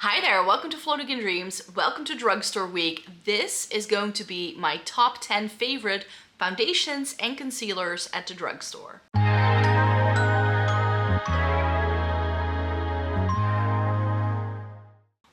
Hi there, welcome to Floating in Dreams, welcome to Drugstore Week. This is going to be my top 10 favorite foundations and concealers at the drugstore.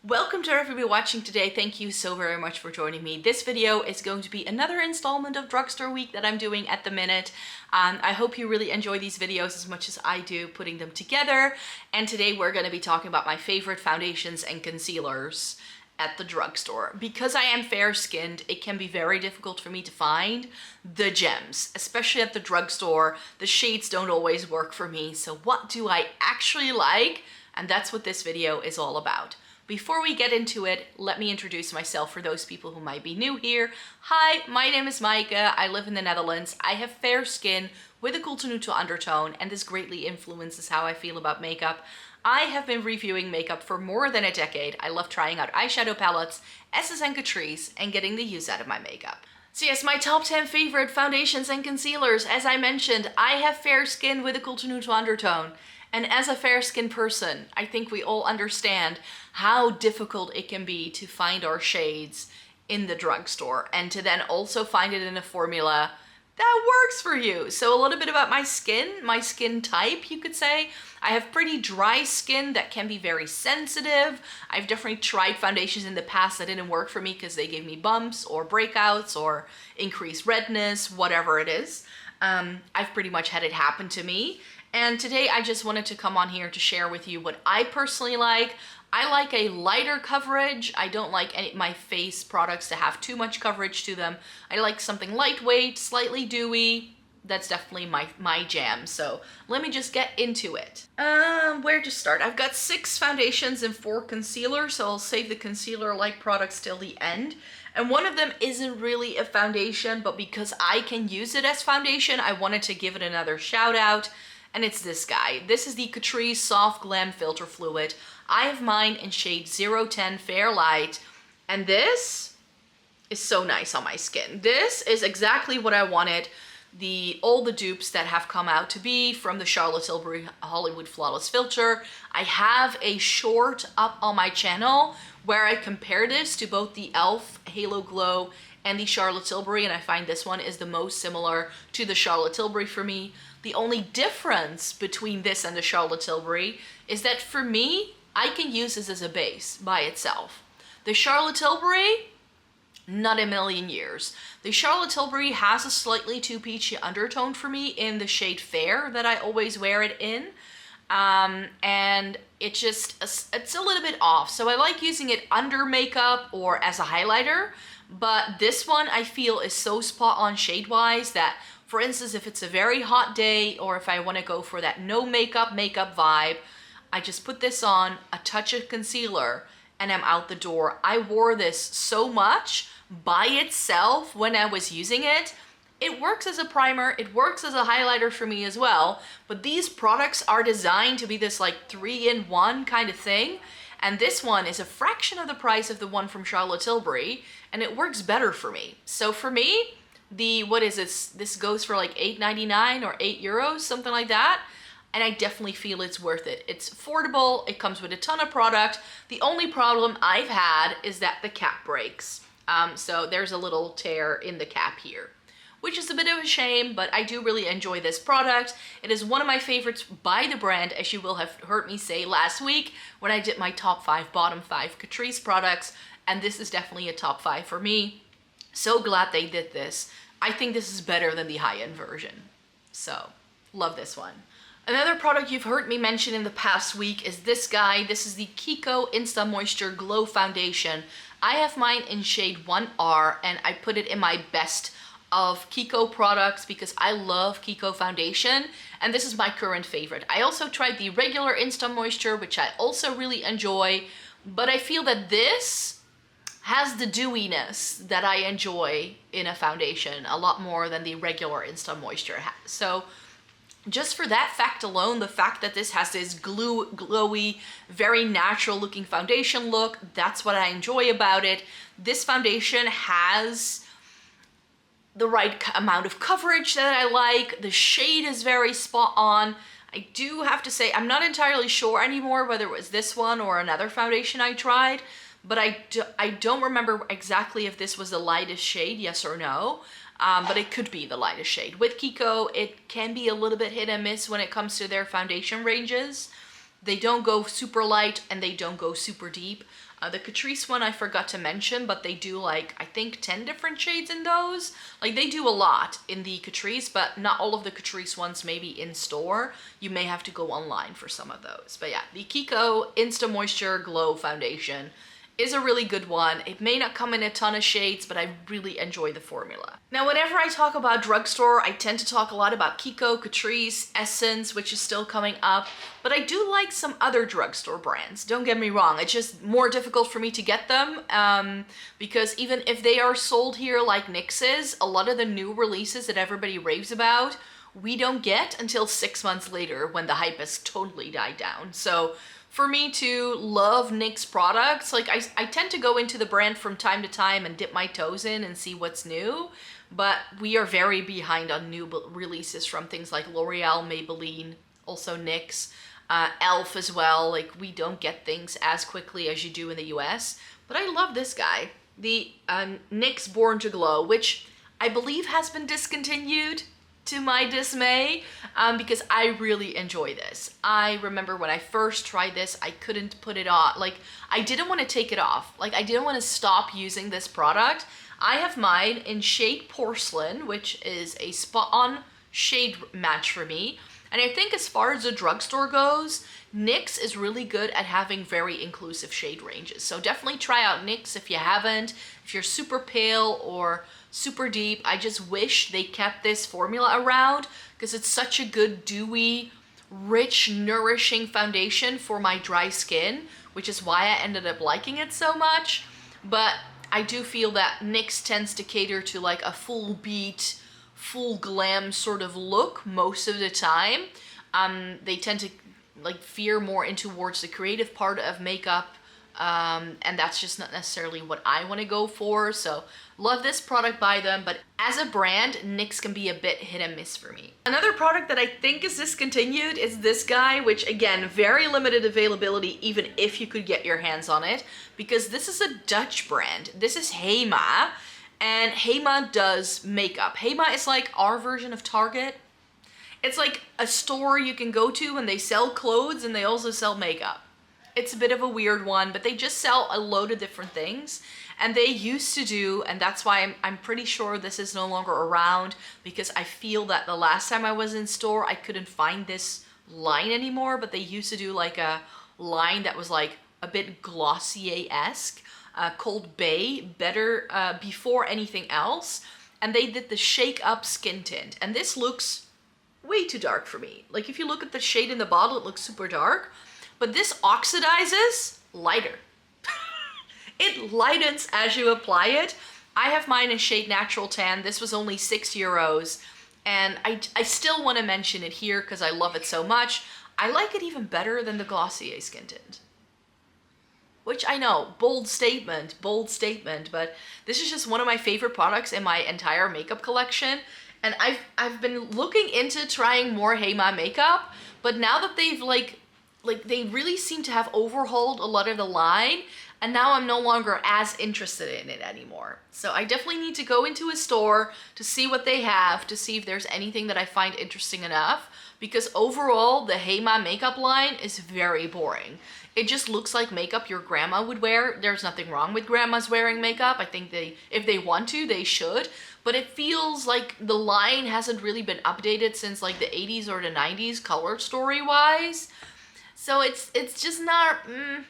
Welcome to everybody watching today. Thank you so very much for joining me. This video is going to be another installment of Drugstore Week that I'm doing at the minute. I hope you really enjoy these videos as much as I do putting them together. And today we're going to be talking about my favorite foundations and concealers at the drugstore. Because I am fair-skinned, it can be very difficult for me to find the gems, especially at the drugstore. The shades don't always work for me. So what do I actually like? And that's what this video is all about. Before we get into it, let me introduce myself for those people who might be new here. Hi, my name is Maaike. I live in the Netherlands. I have fair skin with a cool to neutral undertone, and this greatly influences how I feel about makeup. I have been reviewing makeup for more than a decade. I love trying out eyeshadow palettes, Esses and Catrice, and getting the use out of my makeup. So yes, my top 10 favorite foundations and concealers. As I mentioned, I have fair skin with a cool to neutral undertone. And as a fair-skinned person, I think we all understand how difficult it can be to find our shades in the drugstore and to then also find it in a formula that works for you. So a little bit about my skin type, you could say. I have pretty dry skin that can be very sensitive. I've definitely tried foundations in the past that didn't work for me because they gave me bumps or breakouts or increased redness, whatever it is. I've pretty much had it happen to me. And today I just wanted to come on here to share with you what I personally like. I like a lighter coverage. I don't like my face products to have too much coverage to them. I like something lightweight, slightly dewy. That's definitely my jam. So let me just get into it. Where to start? I've got 6 foundations and 4 concealers, so I'll save the concealer-like products till the end. And one of them isn't really a foundation, but because I can use it as foundation, I wanted to give it another shout out. And it's this guy. This is the Catrice Soft Glam Filter Fluid. I have mine in shade 010 Fair Light. And this is so nice on my skin. This is exactly what I wanted all the dupes that have come out to be from the Charlotte Tilbury Hollywood Flawless Filter. I have a short up on my channel where I compare this to both the e.l.f. Halo Glow and the Charlotte Tilbury, and I find this one is the most similar to the Charlotte Tilbury for me. The only difference between this and the Charlotte Tilbury is that for me, I can use this as a base by itself. The Charlotte Tilbury, not a million years. The Charlotte Tilbury has a slightly too peachy undertone for me in the shade Fair that I always wear it in. And it's a little bit off. So I like using it under makeup or as a highlighter, but this one I feel is so spot on shade-wise that, for instance, if it's a very hot day or if I want to go for that no makeup vibe, I just put this on, a touch of concealer, and I'm out the door. I wore this so much by itself when I was using it. It works as a primer, it works as a highlighter for me as well, but these products are designed to be this like 3-in-1 kind of thing. And this one is a fraction of the price of the one from Charlotte Tilbury, and it works better for me. So for me, what is this? This goes for like $8.99 or €8, something like that. And I definitely feel it's worth it. It's affordable, it comes with a ton of product. The only problem I've had is that the cap breaks. So there's a little tear in the cap here, which is a bit of a shame, but I do really enjoy this product. It is one of my favorites by the brand, as you will have heard me say last week when I did my top 5, bottom 5 Catrice products, and this is definitely a top 5 for me. So glad they did this. I think this is better than the high-end version. So, love this one. Another product you've heard me mention in the past week is this guy. This is the Kiko Insta Moisture Glow Foundation. I have mine in shade 1R, and I put it in my best of Kiko products because I love Kiko foundation, and this is my current favorite. I also tried the regular Insta Moisture, which I also really enjoy, but I feel that this has the dewiness that I enjoy in a foundation a lot more than the regular Insta Moisture has. So just for that fact alone, the fact that this has this glowy, very natural looking foundation look, that's what I enjoy about it. This foundation has the right amount of coverage that I like. The shade is very spot on. I do have to say, I'm not entirely sure anymore whether it was this one or another foundation I tried, but I don't remember exactly if this was the lightest shade, yes or no, but it could be the lightest shade. With Kiko, it can be a little bit hit and miss when it comes to their foundation ranges. They don't go super light and they don't go super deep. The Catrice one I forgot to mention, but they do like, I think 10 different shades in those. Like they do a lot in the Catrice, but not all of the Catrice ones may be in store. You may have to go online for some of those. But yeah, the Kiko Insta Moisture Glow Foundation is a really good one. It may not come in a ton of shades, but I really enjoy the formula. Now, whenever I talk about drugstore, I tend to talk a lot about Kiko, Catrice, Essence, which is still coming up, but I do like some other drugstore brands. Don't get me wrong, it's just more difficult for me to get them because even if they are sold here like NYX is, a lot of the new releases that everybody raves about, we don't get until 6 months later when the hype has totally died down. So for me to love NYX products, like I tend to go into the brand from time to time and dip my toes in and see what's new, but we are very behind on new releases from things like L'Oreal, Maybelline, also NYX, e.l.f. as well. Like we don't get things as quickly as you do in the US, but I love this guy, the NYX Born to Glow, which I believe has been discontinued, to my dismay, because I really enjoy this. I remember when I first tried this, I couldn't put it on. Like, I didn't want to take it off. Like, I didn't want to stop using this product. I have mine in shade Porcelain, which is a spot-on shade match for me. And I think as far as the drugstore goes, NYX is really good at having very inclusive shade ranges. So definitely try out NYX if you haven't. If you're super pale or super deep, I just wish they kept this formula around because it's such a good dewy, rich, nourishing foundation for my dry skin, which is why I ended up liking it so much. But I do feel that NYX tends to cater to like a full beat, full glam sort of look most of the time. They tend to like veer more in towards the creative part of makeup, and that's just not necessarily what I want to go for. So love this product by them, but as a brand, NYX can be a bit hit and miss for me. Another product that I think is discontinued is this guy, which again, very limited availability even if you could get your hands on it, because this is a Dutch brand. This is Hema, and Hema does makeup. Hema is like our version of Target. It's like a store you can go to and they sell clothes and they also sell makeup. It's a bit of a weird one, but they just sell a load of different things. And they used to do, and that's why I'm pretty sure this is no longer around, because I feel that the last time I was in store, I couldn't find this line anymore, but they used to do like a line that was like a bit Glossier-esque, called Bay, better before anything else. And they did the Shake Up Skin Tint. And this looks way too dark for me. Like if you look at the shade in the bottle, it looks super dark. But this oxidizes lighter. It lightens as you apply it. I have mine in shade Natural Tan. This was only €6. And I still want to mention it here because I love it so much. I like it even better than the Glossier Skin Tint. Which I know, bold statement, but this is just one of my favorite products in my entire makeup collection. And I've been looking into trying more Hema makeup, but now that they've like they really seem to have overhauled a lot of the line, and now I'm no longer as interested in it anymore. So I definitely need to go into a store to see what they have, to see if there's anything that I find interesting enough, because overall the Hema makeup line is very boring. It just looks like makeup your grandma would wear. There's nothing wrong with grandmas wearing makeup. I think if they want to, they should. But it feels like the line hasn't really been updated since like the 80s or the 90s color story wise. So it's just not,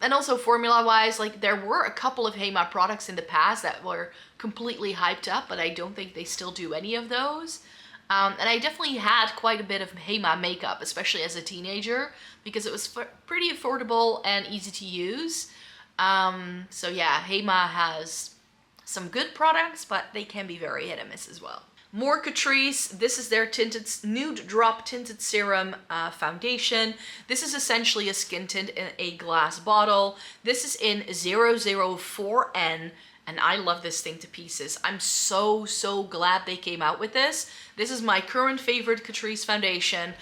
and also formula wise, like there were a couple of Hema products in the past that were completely hyped up, but I don't think they still do any of those. And I definitely had quite a bit of Hema makeup, especially as a teenager, because it was pretty affordable and easy to use. So yeah, Hema has some good products, but they can be very hit and miss as well. More Catrice. This is their tinted Nude Drop Tinted Serum foundation. This is essentially a skin tint in a glass bottle. This is in 004N. And I love this thing to pieces. I'm so glad they came out with this. This is my current favorite Catrice foundation.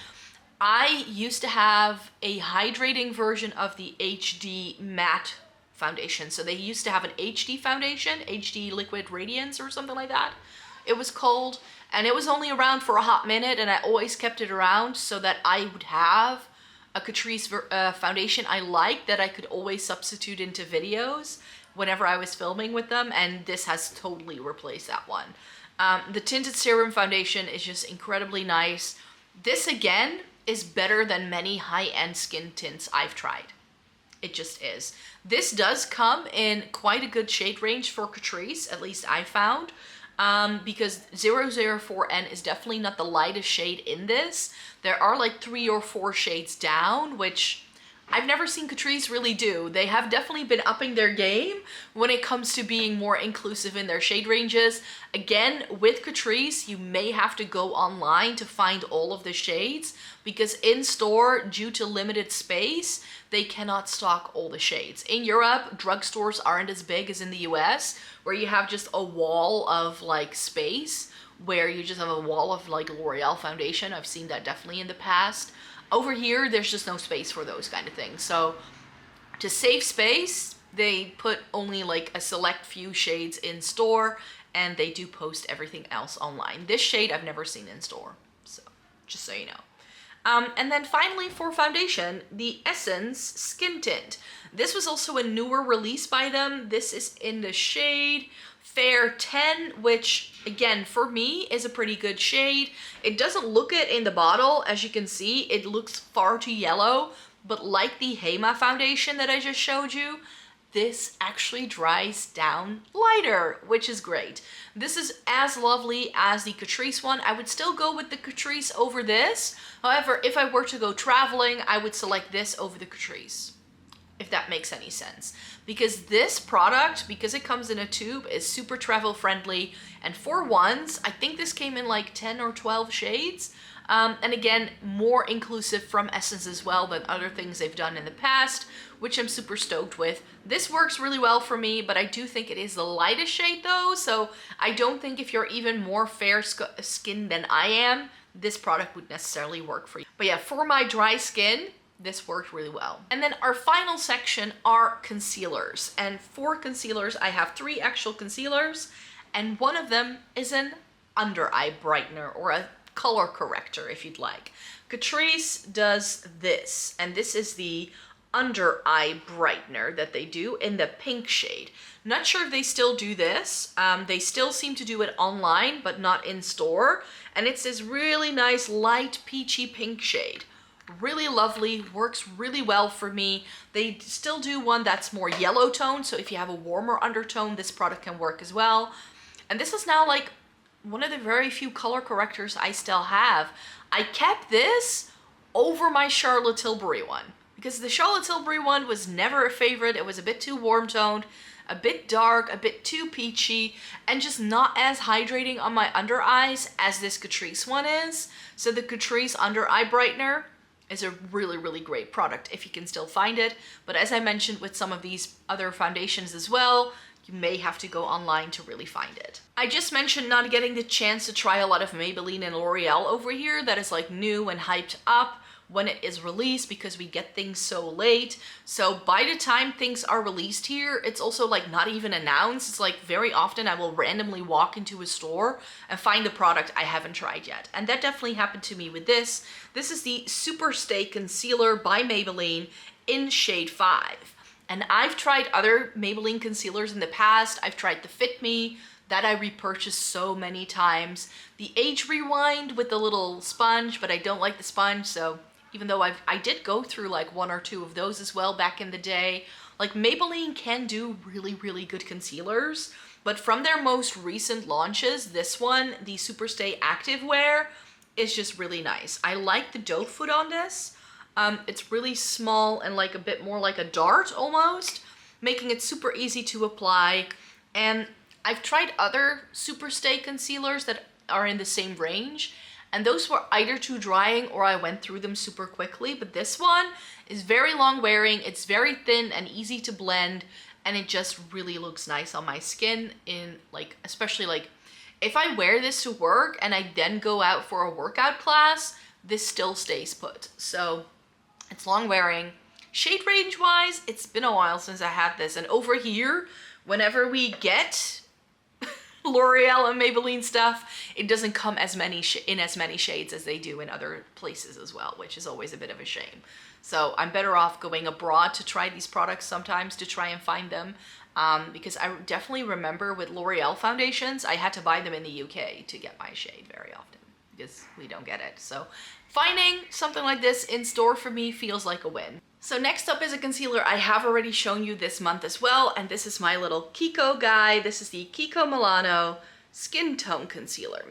I used to have a hydrating version of the HD matte foundation. So they used to have an HD foundation, HD Liquid Radiance or something like that. It was called, and it was only around for a hot minute, and I always kept it around so that I would have a Catrice foundation I liked that I could always substitute into videos whenever I was filming with them, and this has totally replaced that one. The Tinted Serum foundation is just incredibly nice. This again is better than many high-end skin tints I've tried. It just is. This does come in quite a good shade range for Catrice, at least I found, because 004N is definitely not the lightest shade in this. There are like 3 or 4 shades down, which I've never seen Catrice really do. They have definitely been upping their game when it comes to being more inclusive in their shade ranges. Again, with Catrice, you may have to go online to find all of the shades, because in store, due to limited space, they cannot stock all the shades. In Europe, drugstores aren't as big as in the US, where you have just a wall of like space, where you just have a wall of like L'Oreal foundation. I've seen that definitely in the past. Over here, there's just no space for those kind of things. So to save space, they put only like a select few shades in store, and they do post everything else online. This shade I've never seen in store, so just so you know. And then finally for foundation, the Essence Skin Tint. This was also a newer release by them. This is in the shade Fair 10, which again, for me, is a pretty good shade. It doesn't look it in the bottle. As you can see, it looks far too yellow, but like the Hema foundation that I just showed you, this actually dries down lighter, which is great. This is as lovely as the Catrice one. I would still go with the Catrice over this. However, if I were to go traveling, I would select this over the Catrice, if that makes any sense. Because this product, because it comes in a tube, is super travel friendly. And for ones, I think this came in like 10 or 12 shades. And again, more inclusive from Essence as well than other things they've done in the past, which I'm super stoked with. This works really well for me, but I do think it is the lightest shade though. So I don't think if you're even more fair skinned than I am, this product would necessarily work for you. But yeah, for my dry skin, this worked really well. And then our final section are concealers. And for concealers, I have 3 actual concealers, and one of them is an under eye brightener, or a color corrector if you'd like. Catrice does this, and this is the under eye brightener that they do in the pink shade. Not sure if they still do this. They still seem to do it online, but not in store. And it's this really nice light peachy pink shade. Really lovely, works really well for me. They still do one that's more yellow tone, so if you have a warmer undertone, this product can work as well. And this is now like one of the very few color correctors I still have. I kept this over my Charlotte Tilbury one, because the Charlotte Tilbury one was never a favorite. It was a bit too warm toned, a bit dark, a bit too peachy, and just not as hydrating on my under eyes as this Catrice one is. So the Catrice under eye brightener is a really, really great product if you can still find it. But as I mentioned with some of these other foundations as well, you may have to go online to really find it. I just mentioned not getting the chance to try a lot of Maybelline and L'Oreal over here that is like new and hyped up when it is released, because we get things so late. So by the time things are released here, it's also like not even announced. It's like very often I will randomly walk into a store and find the product I haven't tried yet. And that definitely happened to me with this. This is the Super Stay Concealer by Maybelline in shade 5. And I've tried other Maybelline concealers in the past. I've tried the Fit Me, that I repurchased so many times. The Age Rewind with the little sponge, but I don't like the sponge, so even though I did go through like 1 or 2 of those as well back in the day. Like Maybelline can do really, really good concealers, but from their most recent launches, this one, the Super Stay Active Wear, is just really nice. I like the doe foot on this. It's really small and like a bit more like a dart almost, making it super easy to apply. And I've tried other Super Stay concealers that are in the same range, and those were either too drying or I went through them super quickly. But this one is very long wearing, it's very thin and easy to blend, and it just really looks nice on my skin, in like, especially like if I wear this to work and I then go out for a workout class, this still stays put. So it's long wearing. Shade range wise, it's been a while since I had this, and over here, whenever we get L'Oreal and Maybelline stuff, it doesn't come in as many shades as they do in other places as well, which is always a bit of a shame. So I'm better off going abroad to try these products sometimes to try and find them, because I definitely remember with L'Oreal foundations, I had to buy them in the UK to get my shade very often because we don't get it. So finding something like this in store for me feels like a win. So next up is a concealer I have already shown you this month as well, and this is my little Kiko guy. This is the Kiko Milano Skin Tone Concealer.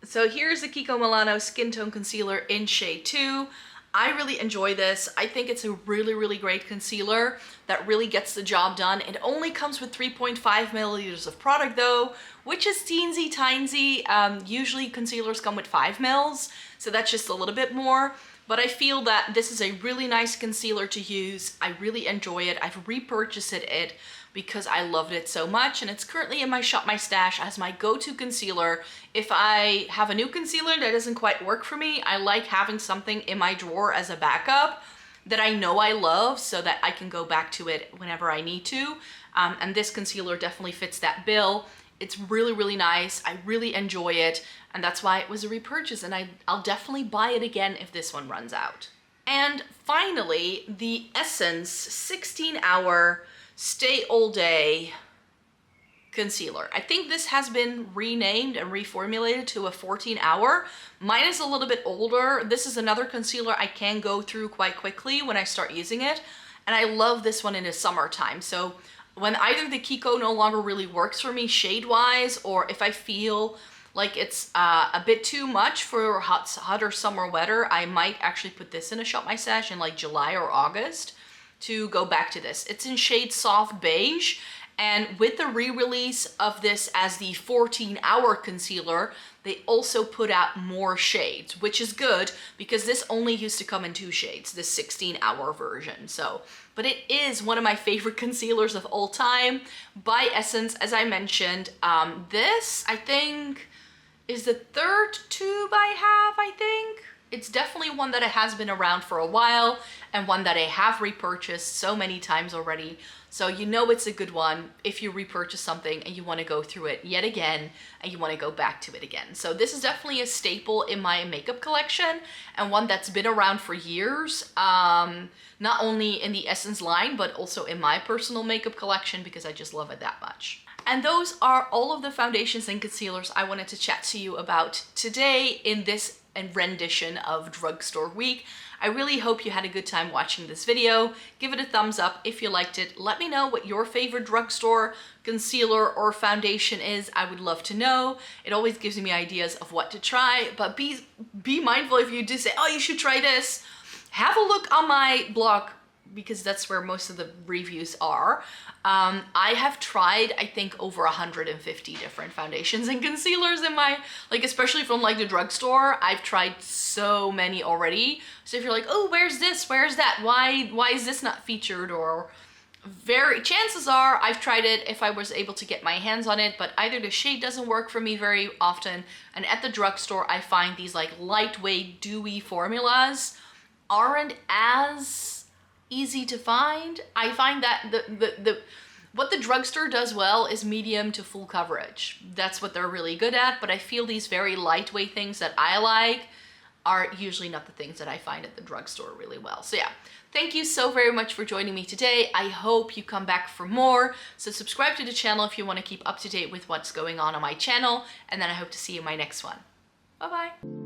So here's the Kiko Milano Skin Tone Concealer in shade 2. I really enjoy this. I think it's a really, really great concealer that really gets the job done. It only comes with 3.5 milliliters of product though, which is teensy tiny. Usually concealers come with 5 mils, so that's just a little bit more. But I feel that this is a really nice concealer to use. I really enjoy it. I've repurchased it because I loved it so much, and it's currently in my Shop My Stash as my go-to concealer. If I have a new concealer that doesn't quite work for me, I like having something in my drawer as a backup that I know I love so that I can go back to it whenever I need to. And this concealer definitely fits that bill. It's really, really nice. I really enjoy it, and that's why it was a repurchase, and I'll definitely buy it again if this one runs out. And finally, the Essence 16-Hour Stay All Day Concealer. I think this has been renamed and reformulated to a 14-hour. Mine is a little bit older. This is another concealer I can go through quite quickly when I start using it, and I love this one in the summertime. So when either the Kiko no longer really works for me shade-wise, or if I feel like it's a bit too much for hotter summer weather, I might actually put this in a Shop My Stash in like July or August to go back to this. It's in shade Soft Beige, and with the re-release of this as the 14-hour concealer, they also put out more shades, which is good because this only used to come in 2 shades, the 16-hour version. So, but it is one of my favorite concealers of all time by Essence, as I mentioned. This, I think, is the 3rd tube I have, I think. It's definitely one that has been around for a while and one that I have repurchased so many times already. So you know it's a good one if you repurchase something and you want to go through it yet again and you want to go back to it again. So this is definitely a staple in my makeup collection and one that's been around for years. Not only in the Essence line, but also in my personal makeup collection because I just love it that much. And those are all of the foundations and concealers I wanted to chat to you about today in this rendition of Drugstore Week. I really hope you had a good time watching this video. Give it a thumbs up if you liked it. Let me know what your favorite drugstore concealer or foundation is. I would love to know. It always gives me ideas of what to try, but be mindful if you do say, oh, you should try this. Have a look on my blog because that's where most of the reviews are. I have tried, I think, over 150 different foundations and concealers in my, like, especially from like the drugstore. I've tried so many already. So if you're like, oh, where's this? Where's that? Why is this not featured? Or chances are I've tried it if I was able to get my hands on it, but either the shade doesn't work for me very often, and at the drugstore I find these like lightweight, dewy formulas aren't as easy to find. I find that what the drugstore does well is medium to full coverage. That's what they're really good at, but I feel these very lightweight things that I like are usually not the things that I find at the drugstore really well. So yeah, thank you so very much for joining me today. I hope you come back for more. So subscribe to the channel if you want to keep up to date with what's going on my channel, and then I hope to see you in my next one. Bye-bye.